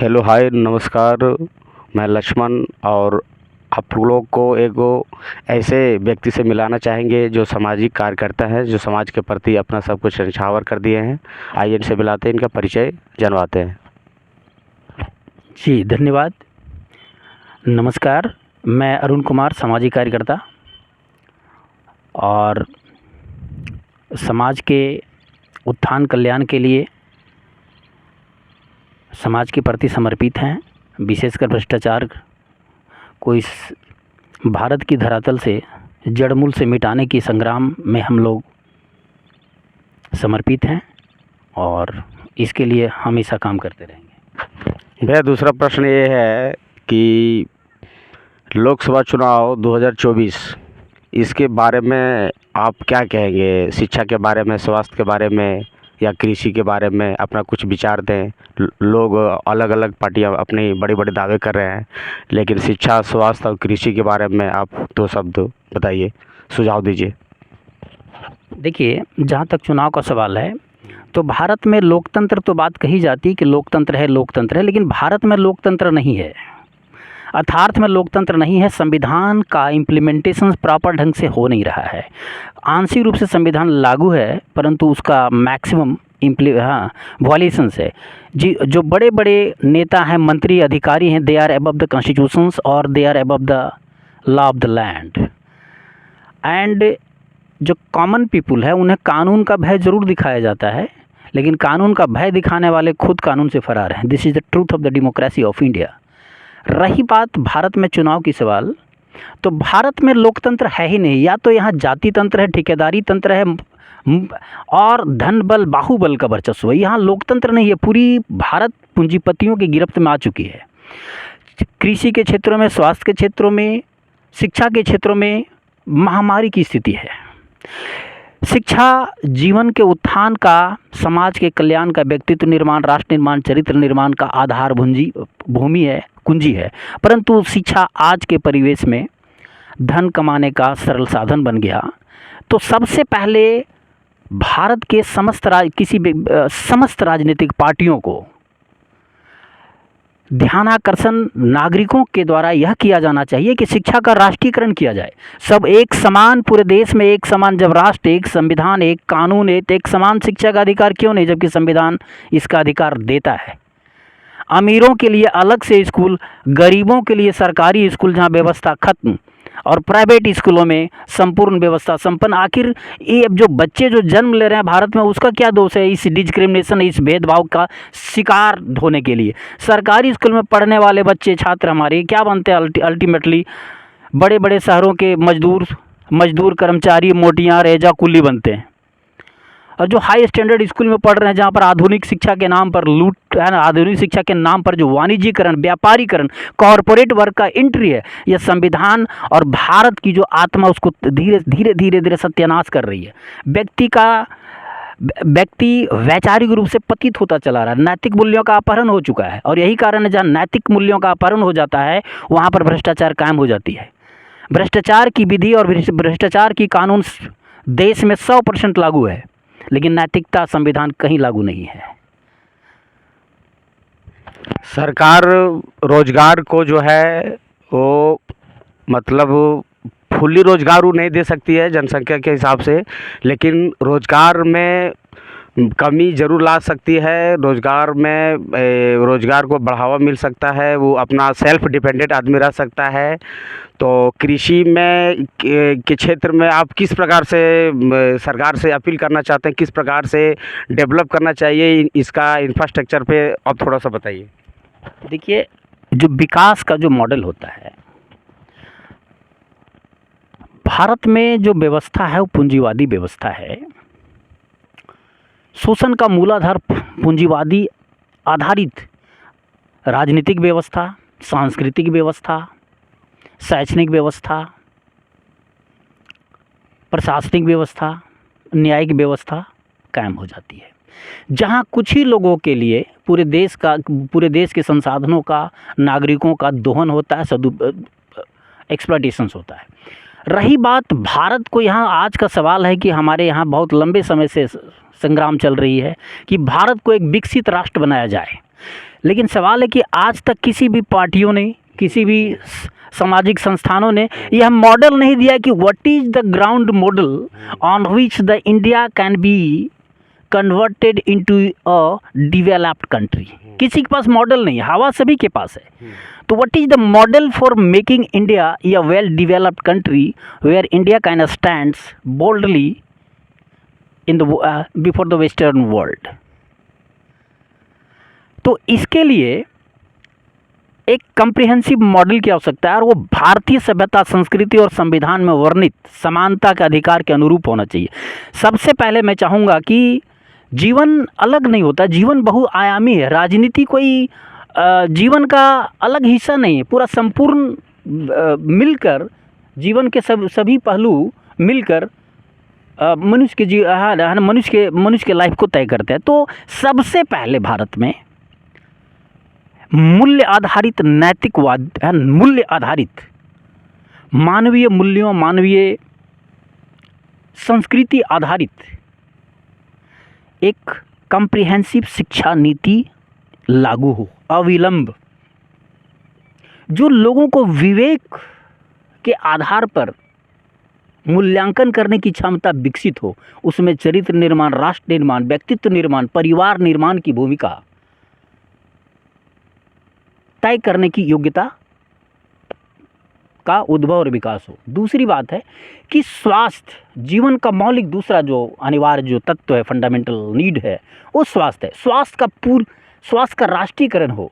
Hello hi नमस्कार। मैं लक्ष्मण और आप लोग को एगो ऐसे व्यक्ति से मिलाना चाहेंगे जो सामाजिक कार्यकर्ता हैं, जो समाज के प्रति अपना सब कुछ न्यौछावर कर दिए हैं। आइए इनसे मिलाते हैं, इनका परिचय जनवाते हैं। जी धन्यवाद। नमस्कार, मैं अरुण कुमार, सामाजिक कार्यकर्ता और समाज के उत्थान कल्याण के लिए समाज के प्रति समर्पित हैं। विशेषकर भ्रष्टाचार को इस भारत की धरातल से जड़मूल से मिटाने की संग्राम में हम लोग समर्पित हैं और इसके लिए हमेशा काम करते रहेंगे। भैया दूसरा प्रश्न ये है कि लोकसभा चुनाव 2024 इसके बारे में आप क्या कहेंगे? शिक्षा के बारे में, स्वास्थ्य के बारे में या कृषि के बारे में अपना कुछ विचार दें। लोग अलग अलग पार्टियां अपनी बड़े बड़े दावे कर रहे हैं, लेकिन शिक्षा, स्वास्थ्य और कृषि के बारे में आप दो शब्द बताइए, सुझाव दीजिए। देखिए, जहाँ तक चुनाव का सवाल है तो भारत में लोकतंत्र तो बात कही जाती है कि लोकतंत्र है, लेकिन भारत में लोकतंत्र नहीं है। अर्थार्थ में लोकतंत्र नहीं है। संविधान का इम्प्लीमेंटेशन प्रॉपर ढंग से हो नहीं रहा है। आंशिक रूप से संविधान लागू है, परंतु उसका मैक्सिमम वॉयलेशंस है। जी, जो बड़े बड़े नेता हैं, मंत्री, अधिकारी हैं, they are above the constitutions और they are above the law of the land. And जो कॉमन पीपुल है उन्हें कानून का भय ज़रूर दिखाया जाता है, लेकिन कानून का भय दिखाने वाले खुद कानून से फरार हैं। This is the truth of the democracy of India. रही बात भारत में चुनाव की सवाल, तो भारत में लोकतंत्र है ही नहीं। या तो यहाँ जाति तंत्र है, ठेकेदारी तंत्र है और धन बल, बाहुबल का वर्चस्व है। यहाँ लोकतंत्र नहीं है। पूरी भारत पूंजीपतियों की गिरफ्त में आ चुकी है। कृषि के क्षेत्रों में, स्वास्थ्य के क्षेत्रों में, शिक्षा के क्षेत्रों में महामारी की स्थिति है। शिक्षा जीवन के उत्थान का, समाज के कल्याण का, व्यक्तित्व निर्माण, राष्ट्र निर्माण, चरित्र निर्माण का आधार भूमि है, कुंजी है। परंतु शिक्षा आज के परिवेश में धन कमाने का सरल साधन बन गया। तो सबसे पहले भारत के समस्त राजनीतिक पार्टियों को ध्यानाकर्षण नागरिकों के द्वारा यह किया जाना चाहिए कि शिक्षा का राष्ट्रीयकरण किया जाए। सब एक समान, पूरे देश में एक समान, जब राष्ट्र, एक संविधान, एक कानून, एक समान शिक्षा का अधिकार क्यों नहीं, जबकि संविधान इसका अधिकार देता है। अमीरों के लिए अलग से स्कूल, गरीबों के लिए सरकारी स्कूल जहां व्यवस्था खत्म, और प्राइवेट स्कूलों में संपूर्ण व्यवस्था संपन्न। आखिर ये जो बच्चे जो जन्म ले रहे हैं भारत में, उसका क्या दोष है इस डिस्क्रिमिनेशन, इस भेदभाव का शिकार होने के लिए? सरकारी स्कूल में पढ़ने वाले बच्चे, छात्र हमारे क्या बनते हैं अल्टीमेटली? बड़े बड़े शहरों के मजदूर कर्मचारी, मोटियां, रेजा, कुली बनते हैं। और जो हाई स्टैंडर्ड स्कूल में पढ़ रहे हैं, जहाँ पर आधुनिक शिक्षा के नाम पर लूट है ना, आधुनिक शिक्षा के नाम पर जो वाणिज्यीकरण, व्यापारीकरण, कॉरपोरेट वर्क का एंट्री है, यह संविधान और भारत की जो आत्मा उसको धीरे धीरे सत्यानाश कर रही है। व्यक्ति वैचारिक रूप से पतित होता चला रहा है। नैतिक मूल्यों का अपहरण हो चुका है, और यही कारण है जहाँ नैतिक मूल्यों का अपहरण हो जाता है वहाँ पर भ्रष्टाचार कायम हो जाती है। भ्रष्टाचार की विधि और भ्रष्टाचार की कानून देश में 100% लागू है, लेकिन नैतिकता, संविधान कहीं लागू नहीं है। सरकार रोजगार को जो है वो मतलब फुल्ली रोजगार वो नहीं दे सकती है जनसंख्या के हिसाब से, लेकिन रोजगार में कमी ज़रूर ला सकती है। रोजगार को बढ़ावा मिल सकता है, वो अपना सेल्फ डिपेंडेंट आदमी रह सकता है। तो कृषि में के क्षेत्र में आप किस प्रकार से सरकार से अपील करना चाहते हैं, किस प्रकार से डेवलप करना चाहिए इसका इंफ्रास्ट्रक्चर पे आप थोड़ा सा बताइए। देखिए, जो विकास का जो मॉडल होता है भारत में, जो व्यवस्था है वो पूंजीवादी व्यवस्था है। शोषण का मूलाधार पूंजीवादी आधारित राजनीतिक व्यवस्था, सांस्कृतिक व्यवस्था, शैक्षणिक व्यवस्था, प्रशासनिक व्यवस्था, न्यायिक व्यवस्था कायम हो जाती है, जहां कुछ ही लोगों के लिए पूरे देश के संसाधनों का, नागरिकों का दोहन होता है, एक्सप्लॉयटेशंस होता है। रही बात भारत को, यहाँ आज का सवाल है कि हमारे यहाँ बहुत लंबे समय से संग्राम चल रही है कि भारत को एक विकसित राष्ट्र बनाया जाए। लेकिन सवाल है कि आज तक किसी भी पार्टियों ने, किसी भी सामाजिक संस्थानों ने यह मॉडल नहीं दिया कि what is the ground model on which the India can be converted into a developed country. किसी के पास मॉडल नहीं है, हवा सभी के पास है। तो what is the model for making India a well developed country where India can stands boldly in the before the western world. तो इसके लिए एक कम्प्रिहेंसिव मॉडल की आवश्यकता है और वो भारतीय सभ्यता, संस्कृति और संविधान में वर्णित समानता के अधिकार के अनुरूप होना चाहिए। सबसे पहले मैं चाहूँगा कि जीवन अलग नहीं होता, जीवन बहुआयामी है। राजनीति कोई जीवन का अलग हिस्सा नहीं है, पूरा संपूर्ण मिलकर जीवन के सभी पहलू मिलकर मनुष्य के मनुष्य के लाइफ को तय करते हैं। तो सबसे पहले भारत में मूल्य आधारित नैतिकवाद, मूल्य आधारित मानवीय मूल्यों, मानवीय संस्कृति आधारित एक कम्प्रिहेंसिव शिक्षा नीति लागू हो अविलंब, जो लोगों को विवेक के आधार पर मूल्यांकन करने की क्षमता विकसित हो। उसमें चरित्र निर्माण, राष्ट्र निर्माण, व्यक्तित्व निर्माण, परिवार निर्माण की भूमिका तय करने की योग्यता का उद्भव और विकास हो। दूसरी बात है कि स्वास्थ्य जीवन का मौलिक दूसरा जो अनिवार्य जो तत्व है, फंडामेंटल नीड है, वो स्वास्थ्य है। स्वास्थ्य का राष्ट्रीयकरण हो।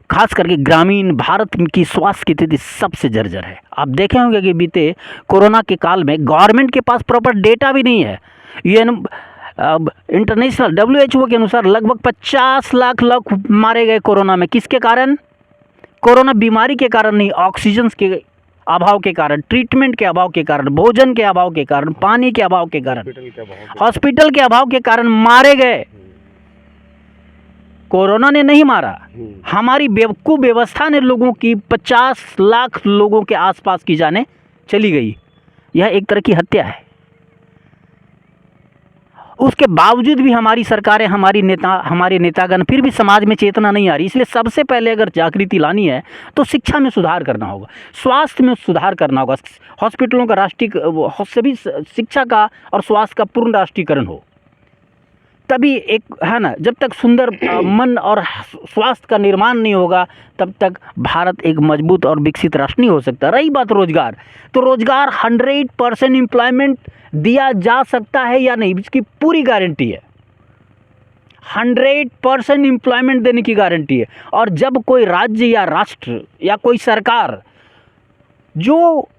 खास करके ग्रामीण भारत की स्वास्थ्य की स्थिति सबसे जर्जर है। आप देखे होंगे कि बीते कोरोना के काल में गवर्नमेंट के पास प्रॉपर डेटा भी नहीं है। इंटरनेशनल WHO के अनुसार लगभग 50 लाख लोग मारे गए कोरोना में। किसके कारण? कोरोना बीमारी के कारण नहीं, ऑक्सीजन के अभाव के कारण, ट्रीटमेंट के अभाव के कारण, भोजन के अभाव के कारण, पानी के अभाव के कारण, हॉस्पिटल के अभाव के कारण मारे गए। कोरोना ने नहीं मारा, हमारी बेवकूफ़ व्यवस्था ने लोगों की 50 लाख लोगों के आसपास की जानें चली गई। यह एक तरह की हत्या है। उसके बावजूद भी हमारी सरकारें, हमारे नेतागण फिर भी समाज में चेतना नहीं आ रही। इसलिए सबसे पहले अगर जागृति लानी है तो शिक्षा में सुधार करना होगा, स्वास्थ्य में सुधार करना होगा, हॉस्पिटलों का सभी शिक्षा का और स्वास्थ्य का पूर्ण राष्ट्रीयकरण हो। तभी एक है ना, जब तक सुंदर मन और स्वास्थ्य का निर्माण नहीं होगा तब तक भारत एक मजबूत और विकसित राष्ट्र नहीं हो सकता। रही बात रोजगार, तो रोजगार 100% एम्प्लॉयमेंट दिया जा सकता है या नहीं, इसकी पूरी गारंटी है। 100% एम्प्लॉयमेंट देने की गारंटी है। और जब कोई राज्य या राष्ट्र या कोई सरकार जो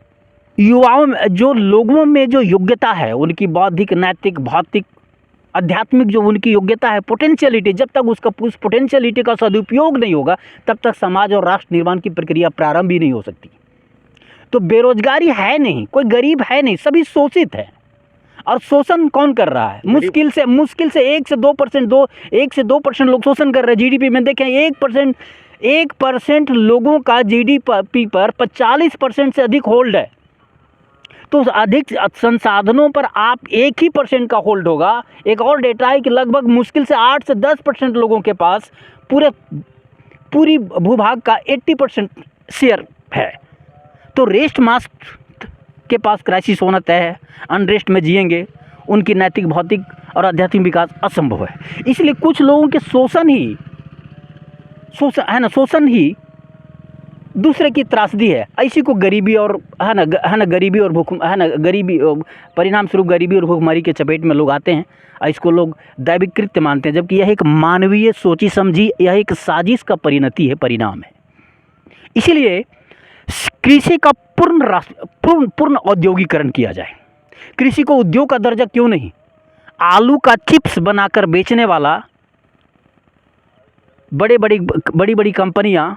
युवाओं में, जो लोगों में जो योग्यता है, उनकी बौद्धिक, नैतिक, भौतिक, आध्यात्मिक जो उनकी योग्यता है, पोटेंशियलिटी, जब तक उसका उस पोटेंशियलिटी का सदुपयोग नहीं होगा तब तक समाज और राष्ट्र निर्माण की प्रक्रिया प्रारंभ ही नहीं हो सकती। तो बेरोजगारी है नहीं, कोई गरीब है नहीं, सभी शोषित है। और शोषण कौन कर रहा है? मुश्किल से 1 से 2% लोग शोषण कर रहे हैं। जीडीपी में देखें 1% लोगों का जीडीपी पर 45% से अधिक होल्ड है। तो उस अधिक संसाधनों पर आप 1% का होल्ड होगा। एक और डेटा है कि लगभग मुश्किल से 8 से 10% लोगों के पास पूरी भूभाग का 80% शेयर है। तो रेस्ट मास के पास क्राइसिस होना तय है। अनरेस्ट में जिएंगे, उनकी नैतिक, भौतिक और आध्यात्मिक विकास असंभव है। इसलिए कुछ लोगों के शोषण ही दूसरे की त्रासदी है। इसी को गरीबी और परिणाम स्वरूप गरीबी और भूखमरी के चपेट में लोग आते हैं। इसको लोग दैविक कृत्य मानते हैं, जबकि यह एक मानवीय सोची समझी, यह एक साजिश का परिणाम है। इसीलिए कृषि का पूर्ण औद्योगिकरण किया जाए। कृषि को उद्योग का दर्जा क्यों नहीं? आलू का चिप्स बनाकर बेचने वाला बड़ी कंपनियां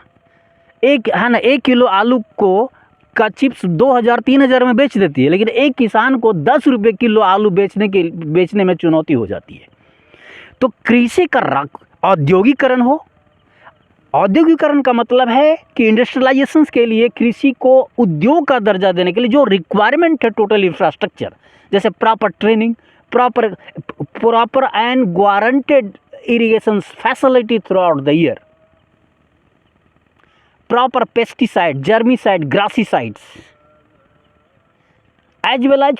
1 किलो आलू का चिप्स 2000-3000 में बेच देती है, लेकिन एक किसान को 10 रुपये किलो आलू बेचने में चुनौती हो जाती है। तो कृषि का औद्योगिकरण हो। औद्योगिकरण का मतलब है कि इंडस्ट्रियलाइजेशन के लिए कृषि को उद्योग का दर्जा देने के लिए जो रिक्वायरमेंट है, टोटल इंफ्रास्ट्रक्चर, जैसे proper training, proper and guaranteed irrigation facility through out the year, proper pesticide, germicide, grasicides, as well as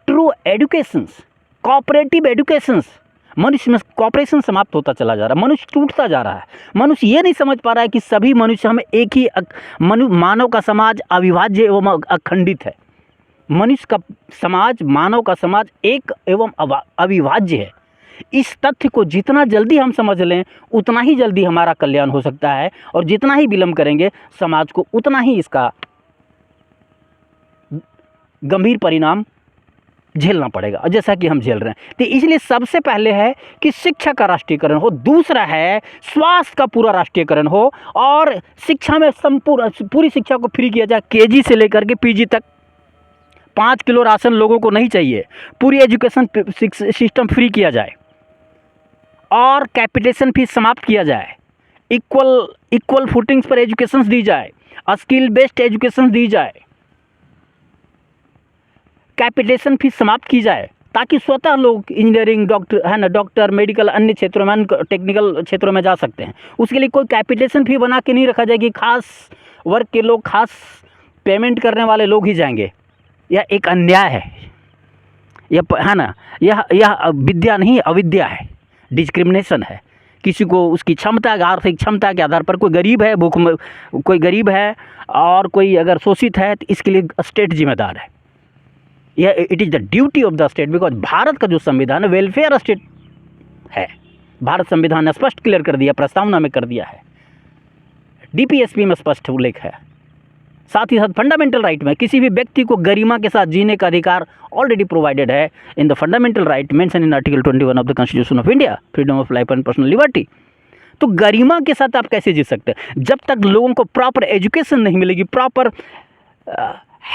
true educations, cooperative educations. मनुष्य में कॉपरेशन समाप्त होता चला जा रहा है, मनुष्य टूटता जा रहा है। मनुष्य ये नहीं समझ पा रहा है कि सभी मनुष्य हम एक ही मानव का समाज अविभाज्य एवं अखंडित है। मनुष्य का समाज, मानव का समाज एक एवं अविभाज्य है। इस तथ्य को जितना जल्दी हम समझ लें उतना ही जल्दी हमारा कल्याण हो सकता है, और जितना ही विलंब करेंगे समाज को उतना ही इसका गंभीर परिणाम झेलना पड़ेगा, जैसा कि हम झेल रहे हैं। तो इसलिए सबसे पहले है कि शिक्षा का राष्ट्रीयकरण हो, दूसरा है स्वास्थ्य का पूरा राष्ट्रीयकरण हो, और शिक्षा में पूरी शिक्षा को फ्री किया जाए, केजी से लेकर के पीजी तक। 5 किलो राशन लोगों को नहीं चाहिए, पूरी एजुकेशन सिस्टम फ्री किया जाए, और कैपिटेशन फीस समाप्त किया जाए, इक्वल फुटिंग्स पर एजुकेशन दी जाए, स्किल बेस्ड एजुकेशन दी जाए, कैपिटेशन फीस समाप्त की जाए, ताकि स्वतः लोग इंजीनियरिंग, डॉक्टर, मेडिकल, अन्य क्षेत्रों में, टेक्निकल क्षेत्रों में जा सकते हैं। उसके लिए कोई कैपिटेशन फी बना के नहीं रखा जाए कि खास वर्ग के लोग, खास पेमेंट करने वाले लोग ही जाएंगे। यह एक अन्याय है, यह विद्या नहीं, अविद्या है, डिस्क्रिमिनेशन है। किसी को उसकी क्षमता, आर्थिक क्षमता के आधार पर, कोई गरीब है, कोई गरीब है और कोई अगर शोषित है, तो इसके लिए स्टेट जिम्मेदार है। यह it is the duty of the state, because Bharat का जो संविधान है वेलफेयर स्टेट है। भारत संविधान ने स्पष्ट क्लियर कर दिया, प्रस्तावना में कर दिया है, डीपीएसपी में स्पष्ट उल्लेख है। साथ ही साथ फंडामेंटल राइट में किसी भी व्यक्ति को गरिमा के साथ जीने का अधिकार ऑलरेडी प्रोवाइडेड है in the fundamental right mention in article 21 of the constitution of India, freedom of life and personal liberty. तो गरिमा के साथ आप कैसे जी सकते हैं? जब तक लोगों को प्रॉपर एजुकेशन नहीं मिलेगी, प्रॉपर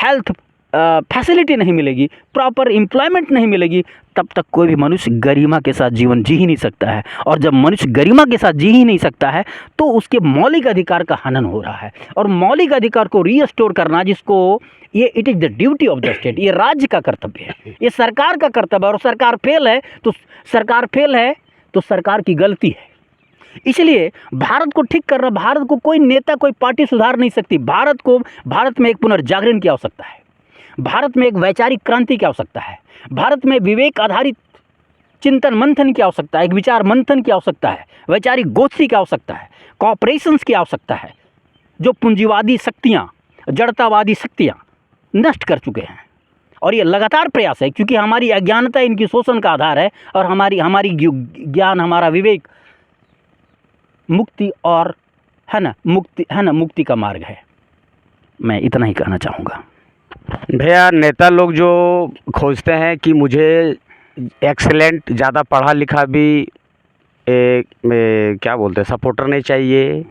हेल्थ फैसिलिटी नहीं मिलेगी, प्रॉपर एम्प्लॉयमेंट नहीं मिलेगी, तब तक कोई भी मनुष्य गरिमा के साथ जीवन जी ही नहीं सकता है। और जब मनुष्य गरिमा के साथ जी ही नहीं सकता है तो उसके मौलिक अधिकार का हनन हो रहा है। और मौलिक अधिकार को रीस्टोर करना, जिसको ये it is the duty of the state, ये राज्य का कर्तव्य है, ये सरकार का कर्तव्य है। और सरकार फेल है तो सरकार की गलती है। इसलिए भारत को ठीक करना, भारत को कोई नेता, कोई पार्टी सुधार नहीं सकती। भारत में एक पुनर्जागरण की आवश्यकता है, भारत में एक वैचारिक क्रांति की आवश्यकता है, भारत में विवेक आधारित चिंतन मंथन की आवश्यकता है, एक विचार मंथन की आवश्यकता है, वैचारिक गोष्ठी की आवश्यकता है, कॉपरेशंस की आवश्यकता है, जो पूंजीवादी शक्तियाँ, जड़तावादी शक्तियाँ नष्ट कर चुके हैं। और ये लगातार प्रयास है, क्योंकि हमारी अज्ञानता इनकी शोषण का आधार है, और हमारी ज्ञान, हमारा विवेक मुक्ति और मुक्ति का मार्ग है। मैं इतना ही कहना चाहूँगा। भैया, नेता लोग जो खोजते हैं कि मुझे एक्सीलेंट, ज़्यादा पढ़ा लिखा भी क्या बोलते हैं, सपोर्टर नहीं चाहिए,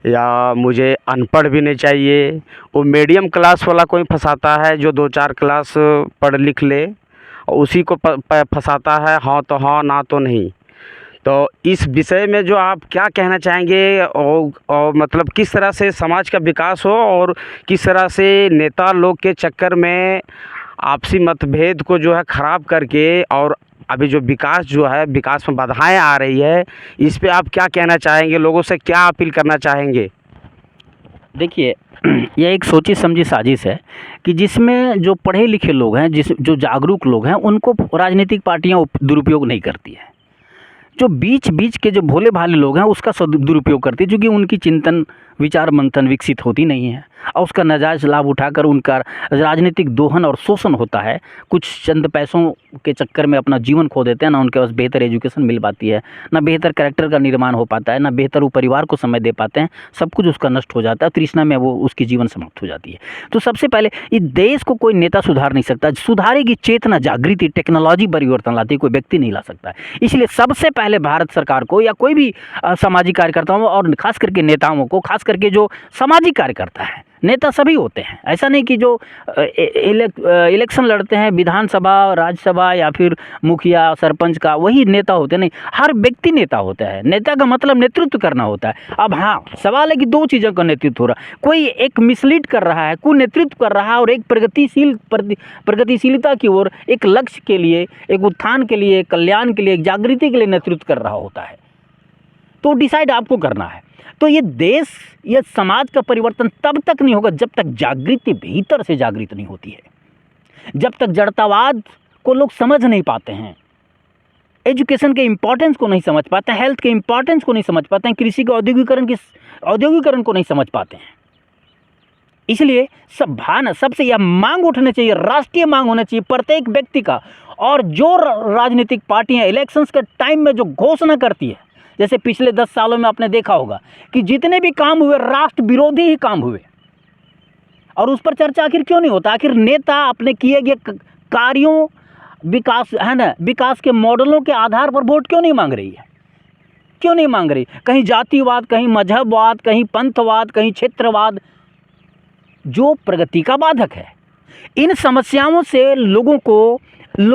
या मुझे अनपढ़ भी नहीं चाहिए, वो मीडियम क्लास वाला कोई फंसाता है जो 2-4 क्लास पढ़ लिख ले, और उसी को फंसाता है, हाँ तो हाँ, ना तो नहीं। तो इस विषय में जो आप क्या कहना चाहेंगे, और मतलब किस तरह से समाज का विकास हो, और किस तरह से नेता लोग के चक्कर में आपसी मतभेद को जो है ख़राब करके, और अभी जो विकास जो है, विकास में बाधाएं आ रही है, इस पे आप क्या कहना चाहेंगे, लोगों से क्या अपील करना चाहेंगे? देखिए, यह एक सोची समझी साजिश है कि जिसमें जो पढ़े लिखे लोग हैं, जो जागरूक लोग हैं, उनको राजनीतिक पार्टियां दुरुपयोग नहीं करती हैं। जो बीच के जो भोले भाले लोग हैं उसका दुरुपयोग करती है, क्योंकि उनकी चिंतन, विचार मंथन विकसित होती नहीं है, और उसका नाजायज़ लाभ उठाकर उनका राजनीतिक दोहन और शोषण होता है। कुछ चंद पैसों के चक्कर में अपना जीवन खो देते हैं, ना उनके पास बेहतर एजुकेशन मिल पाती है, ना बेहतर कैरेक्टर का निर्माण हो पाता है, ना बेहतर वो परिवार को समय दे पाते हैं, सब कुछ उसका नष्ट हो जाता है, तृष्णा में वो उसकी जीवन समाप्त हो जाती है। तो सबसे पहले इस देश को कोई नेता सुधार नहीं सकता, सुधारेगी चेतना, जागृति, टेक्नोलॉजी परिवर्तन लाती है, कोई व्यक्ति नहीं ला सकता है। इसलिए सबसे पहले भारत सरकार को, या कोई भी सामाजिक कार्यकर्ताओं, और खास करके नेताओं को, खास करके जो सामाजिक कार्यकर्ता है, नेता सभी होते हैं, ऐसा नहीं कि जो इलेक्शन लड़ते हैं विधानसभा, राज्यसभा या फिर मुखिया, सरपंच का, वही नेता होते नहीं, हर व्यक्ति नेता होता है। नेता का मतलब नेतृत्व करना होता है। अब हाँ, सवाल है कि 2 चीज़ों का नेतृत्व हो रहा है, कोई एक मिसलीड कर रहा है, कोई नेतृत्व कर रहा है, और एक प्रगतिशीलता की ओर, एक लक्ष्य के लिए, एक उत्थान के लिए, एक कल्याण के लिए, एक जागृति के लिए नेतृत्व कर रहा होता है। तो डिसाइड आपको करना है। तो ये देश, ये समाज का परिवर्तन तब तक नहीं होगा जब तक जागृति भीतर से जागृत नहीं होती है, जब तक जड़तावाद को लोग समझ नहीं पाते हैं, एजुकेशन के इम्पोर्टेंस को नहीं समझ पाते हैं, हेल्थ के इम्पोर्टेंस को नहीं समझ पाते हैं, कृषि के औद्योगिकरण को नहीं समझ पाते हैं। इसलिए सबसे यह मांग उठनी चाहिए, राष्ट्रीय मांग होना चाहिए प्रत्येक व्यक्ति का। और जो राजनीतिक पार्टियां इलेक्शंस के टाइम में जो घोषणा करती है, जैसे पिछले 10 सालों में आपने देखा होगा कि जितने भी काम हुए राष्ट्र विरोधी ही काम हुए, और उस पर चर्चा आखिर क्यों नहीं होता? आखिर नेता अपने किए गए कार्यों, विकास है ना, विकास के मॉडलों के आधार पर वोट क्यों नहीं मांग रही है? क्यों नहीं मांग रही? कहीं जातिवाद, कहीं मजहबवाद, कहीं पंथवाद, कहीं क्षेत्रवाद, जो प्रगति का बाधक है। इन समस्याओं से लोगों को